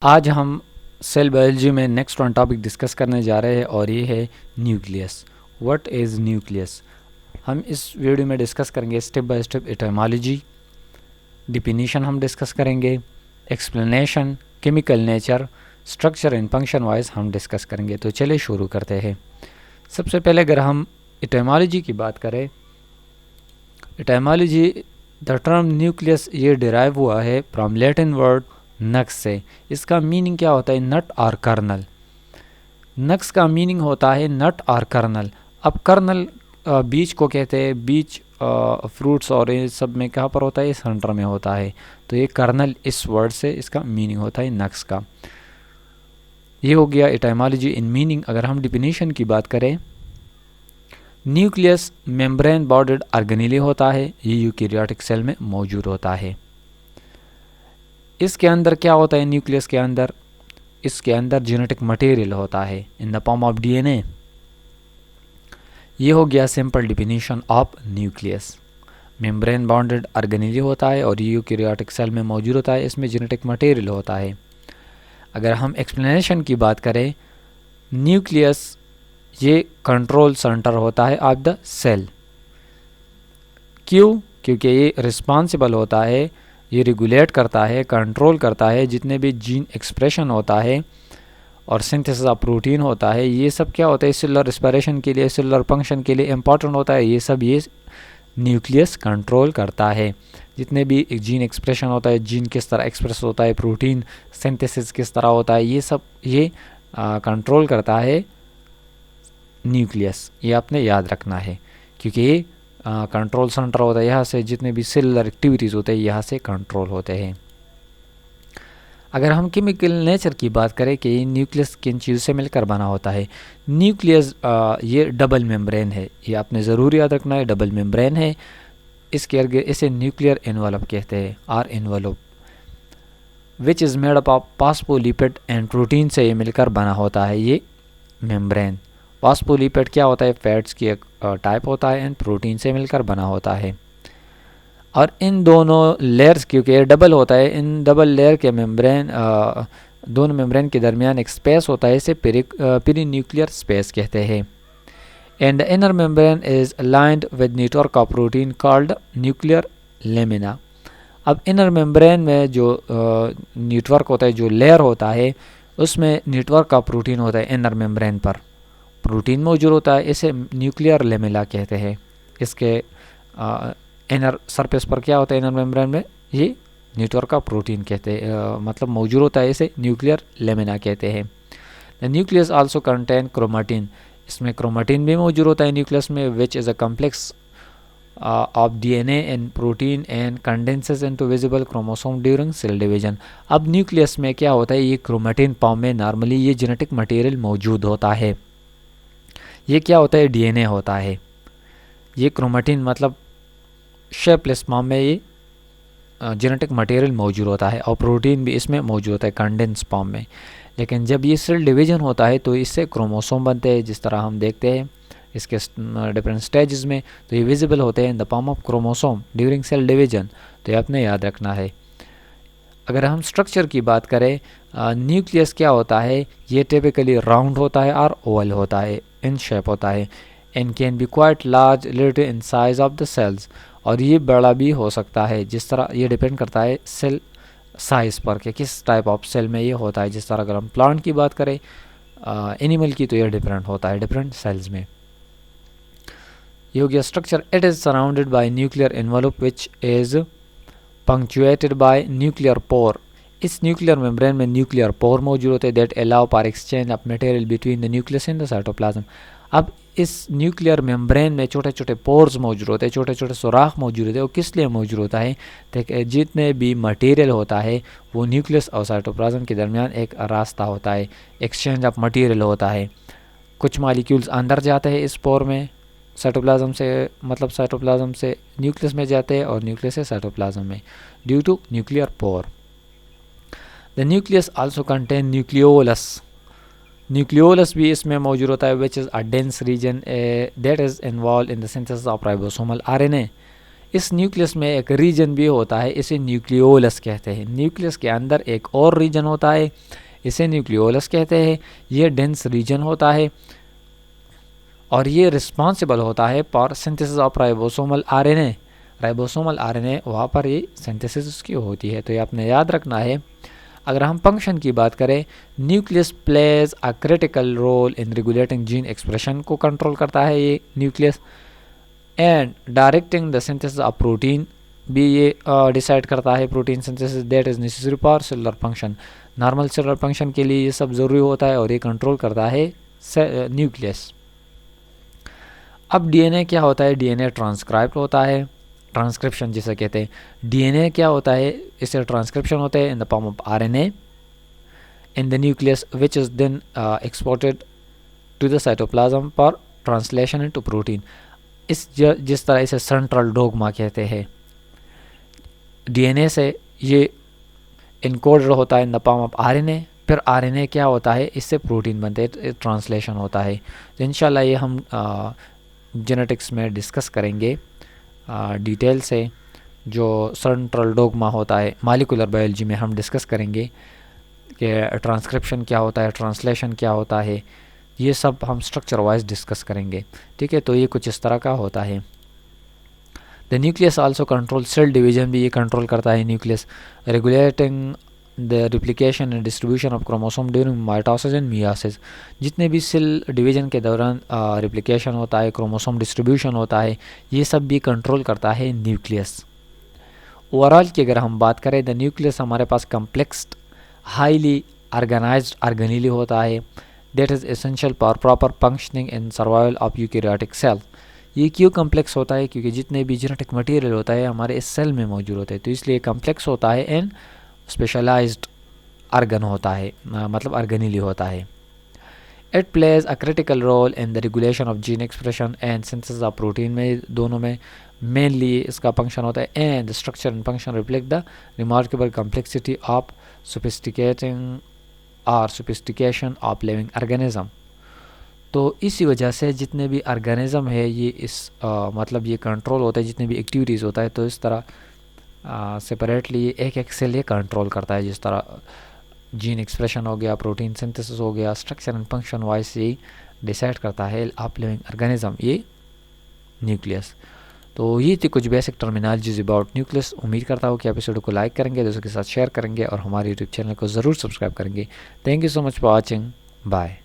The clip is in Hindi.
आज हम सेल बायोलॉजी में नेक्स्ट वन टॉपिक डिस्कस करने जा रहे हैं और ये है न्यूक्लियस। What is nucleus. हम इस वीडियो में डिस्कस करेंगे स्टेप बाय स्टेप एटोमोलॉजी, डिफिनीशन हम डिस्कस करेंगे, explanation, chemical nature, structure and function wise हम डिस्कस करेंगे। तो चलिए शुरू करते हैं। सबसे पहले अगर हम एटोमोलॉजी की बात करें, एटोमोलॉजी द टर्म न्यूक्लियस ये डिराइव हुआ है फ्रॉम लैटिन वर्ड नक्स से। इसका मीनिंग क्या होता है? नट और कर्नल। नक्स का मीनिंग होता है नट और कर्नल। अब कर्नल बीज को कहते हैं, बीज फ्रूट्स और ये सब में कहाँ पर होता है? सेंटर में होता है। तो ये कर्नल इस वर्ड से इसका मीनिंग होता है नक्स का। ये हो गया एटाइमोलॉजी इन मीनिंग। अगर हम डिफिनीशन की बात करें, न्यूक्लियस मेम्ब्रेन बॉर्डर्ड ऑर्गेनेली होता है, ये यूकैरियोटिक सेल में मौजूद होता है। इसके अंदर क्या होता है? न्यूक्लियस के अंदर, इसके अंदर जेनेटिक मटेरियल होता है in the form of DNA. ये हो गया simple definition of nucleus. Membrane bounded organelle होता है और यूकैरियोटिक सेल में मौजूद होता है, इसमें जेनेटिक मटेरियल होता है। अगर हम एक्सप्लेनेशन की बात करें, न्यूक्लियस ये कंट्रोल सेंटर होता है ऑफ द सेल। क्यों? क्योंकि ये रिस्पॉन्सिबल होता है, ये रेगुलेट करता है, कंट्रोल करता है जितने भी जीन एक्सप्रेशन होता है और सिंथेसिस ऑफ प्रोटीन होता है। ये सब क्या होता है? सेलुलर रेस्पिरेशन के लिए, सेलुलर फंक्शन के लिए इम्पॉर्टेंट होता है। ये सब ये न्यूक्लियस कंट्रोल करता है। जितने भी जीन एक्सप्रेशन होता है, जीन किस तरह एक्सप्रेस होता है, प्रोटीन सिंथेसिस किस तरह होता है, ये सब ये कंट्रोल करता है न्यूक्लियस। ये आपने याद रखना है क्योंकि ये कंट्रोल सेंटर होता है। यहाँ से जितने भी सेलुलर एक्टिविटीज़ होते हैं यहाँ से कंट्रोल होते हैं। अगर हम केमिकल नेचर की बात करें कि न्यूक्लियस किन चीज़ों से मिलकर बना होता है, न्यूक्लियस ये डबल मेम्ब्रेन है। ये आपने ज़रूर याद रखना है, डबल मेम्ब्रेन है। इसके आगे इसे न्यूक्लियर एनवलप कहते हैं, or envelope, which is made up of phospholipid and protein से ये मिलकर बना होता है ये मेम्ब्रेन। फॉस्फोलिपिड क्या होता है? फैट्स की एक टाइप होता है एंड प्रोटीन से मिलकर बना होता है। और इन दोनों लेयर्स, क्योंकि ये डबल होता है, इन डबल लेयर के मेम्ब्रेन, दोनों मेम्ब्रेन के दरमियान एक स्पेस होता है, इसे पेरी न्यूक्लियर स्पेस कहते हैं। And the inner membrane is aligned with network of protein called nuclear lamina. अब इनर मेम्ब्रेन में जो नेटवर्क होता है, जो लेयर होता है, उसमें नेटवर्क ऑफ प्रोटीन होता है। इनर मेम्ब्रेन पर प्रोटीन मौजूद होता है, इसे न्यूक्लियर लेमिला कहते हैं। इसके इनर सरफेस पर क्या होता है? इनर मेम्ब्रेन में ये नेटवर्क का प्रोटीन कहते हैं, मतलब मौजूद होता है, इसे न्यूक्लियर लेमिना कहते हैं। The nucleus also contain chromatin. इसमें क्रोमेटिन भी मौजूद होता है न्यूक्लियस में, which is a complex of DNA and protein and condenses into visible chromosome during cell division. अब न्यूक्लियस में क्या होता है? ये क्रोमेटिन फॉर्म में नॉर्मली ये जेनेटिक मटेरियल मौजूद होता है। ये क्या होता है? डीएनए होता है। ये क्रोमेटिन मतलब शेपलेस फॉर्म में ये जेनेटिक मटेरियल मौजूद होता है और प्रोटीन भी इसमें मौजूद होता है कंडेंस फॉर्म में। लेकिन जब ये सेल डिवीजन होता है तो इससे क्रोमोसोम बनते हैं, जिस तरह हम देखते हैं इसके डिफरेंट स्टेजेस में। तो ये विजिबल होते हैं in the form of chromosome during cell division. तो ये आपने याद रखना है। अगर हम स्ट्रक्चर की बात करें, न्यूक्लियस क्या होता है? ये टिपिकली राउंड होता है और ओवल होता है, इन शेप होता है, and can be quite large relative in size of the cells. और ये बड़ा भी हो सकता है, जिस तरह ये डिपेंड करता है सेल साइज पर कि किस टाइप ऑफ सेल में ये होता है। जिस तरह अगर हम प्लांट की बात करें, एनिमल की, तो ये डिफरेंट होता है डिफरेंट सेल्स में। ये हो गया structure. It is surrounded by nuclear envelope which is punctuated bye nuclear pore. इस न्यूक्लियर मेम्ब्रेन में न्यूक्लियर पोर मौजूद होते हैं that allow for exchange of material between the nucleus and the cytoplasm. अब इस न्यूक्लियर मेम्ब्रेन में छोटे छोटे पोर्स मौजूद होते हैं, छोटे छोटे सुराख मौजूद होते हैं। वो किस लिए मौजूद होता है? तो जितने भी मटेरियल होता है वो न्यूक्लियस और साइटोप्लाज्म के दरमियान एक रास्ता होता है, एक्सचेंज ऑफ मटेरियल होता है। कुछ मॉलिक्यूल्स अंदर जाते हैं इस पोर में, साइटोप्लाज्म से, मतलब साइटोप्लाज्म से न्यूक्लियस में जाते हैं और न्यूक्लियस से साइटोप्लाज्म में, due to nuclear pore. The nucleus also contain nucleolus. Nucleolus भी इसमें मौजूद होता है, which is a dense region that is involve in the synthesis of ribosomal RNA. इस न्यूक्लियस में एक रीजन भी होता है, इसे न्यूक्लियोलस कहते हैं। न्यूक्लियस के अंदर एक और रीजन होता है, इसे न्यूक्लियोलस कहते हैं। ये डेंस रीजन होता है और ये रिस्पॉन्सिबल होता है for synthesis of ribosomal RNA. Ribosomal RNA वहाँ पर ये सिंथेसिस उसकी होती है, तो ये आपने याद रखना है। अगर हम फंक्शन की बात करें, nucleus plays a critical role in regulating gene expression को कंट्रोल करता है ये nucleus, and directing the synthesis of protein भी ये डिसाइड करता है, protein synthesis that is necessary for cellular function. Normal cellular function के लिए ये सब ज़रूरी होता है और ये कंट्रोल करता है न्यूक्लियस। अब डीएनए क्या होता है? डीएनए ट्रांसक्राइब होता है, ट्रांसक्रिप्शन जिसे कहते हैं। डीएनए क्या होता है? इससे ट्रांसक्रिप्शन होता है in the form of RNA in the nucleus which is then exported to the cytoplasm for translation into protein. जिस तरह इसे सेंट्रल डोगमा कहते हैं, डीएनए से ये इनकोडेड होता है in the form of RNA, फिर आरएनए क्या होता है? इससे प्रोटीन बनते हैं, ट्रांसलेशन होता है। तो इंशाल्लाह ये हम जेनेटिक्स में डिस्कस करेंगे डिटेल से। जो सेंट्रल डोगमा होता है मॉलिक्यूलर बायोलॉजी में हम डिस्कस करेंगे कि ट्रांसक्रिप्शन क्या होता है, ट्रांसलेशन क्या होता है, ये सब हम स्ट्रक्चर वाइज डिस्कस करेंगे। ठीक है, तो ये कुछ इस तरह का होता है। The nucleus also control cell division, भी ये कंट्रोल करता है nucleus, regulating the replication and distribution of chromosome during mitosis and meiosis. जितने भी सेल डिवीजन के दौरान रिप्लिकेशन होता है, क्रोमोसोम डिस्ट्रीब्यूशन होता है, ये सब भी कंट्रोल करता है न्यूक्लियस। ओवरऑल की अगर हम बात करें, द न्यूक्लियस हमारे पास कम्प्लेक्स हाईली ऑर्गेनाइज्ड ऑर्गेनेली होता है, that is essential for proper functioning in survival of eukaryotic cell. ये क्यों कम्प्लेक्स होता है? क्योंकि जितने भी जेनेटिक मटेरियल होता है हमारे इस सेल में मौजूद होते हैं, तो इसलिए कम्प्लेक्स होता है एंड स्पेशलाइज्ड ऑर्गन होता है, मतलब ऑर्गेनेली होता है। It plays a critical role in the regulation of gene expression and synthesis of protein में, दोनों में मेनली इसका फंक्शन होता है। And the structure and function reflect the remarkable complexity of sophistication of living organism. तो इसी वजह से जितने भी ऑर्गेनिज्म है ये इस मतलब ये कंट्रोल होता है, जितने भी एक्टिविटीज़ होता है, तो इस तरह सेपरेटली एक एक सेल ये कंट्रोल करता है। जिस तरह जीन एक्सप्रेशन हो गया, प्रोटीन सिंथेसिस हो गया, स्ट्रक्चर एंड फंक्शन वाइज ये डिसाइड करता है ऑफ लिविंग ऑर्गेनिज्म, ये न्यूक्लियस। तो ये थी कुछ बेसिक टर्मिनोलॉजीज अबाउट न्यूक्लियस। उम्मीद करता हूँ कि एपिसोड को लाइक करेंगे, दोस्तों के साथ शेयर करेंगे और हमारे यूट्यूब चैनल को ज़रूर सब्सक्राइब करेंगे। Thank you so much for watching, bye.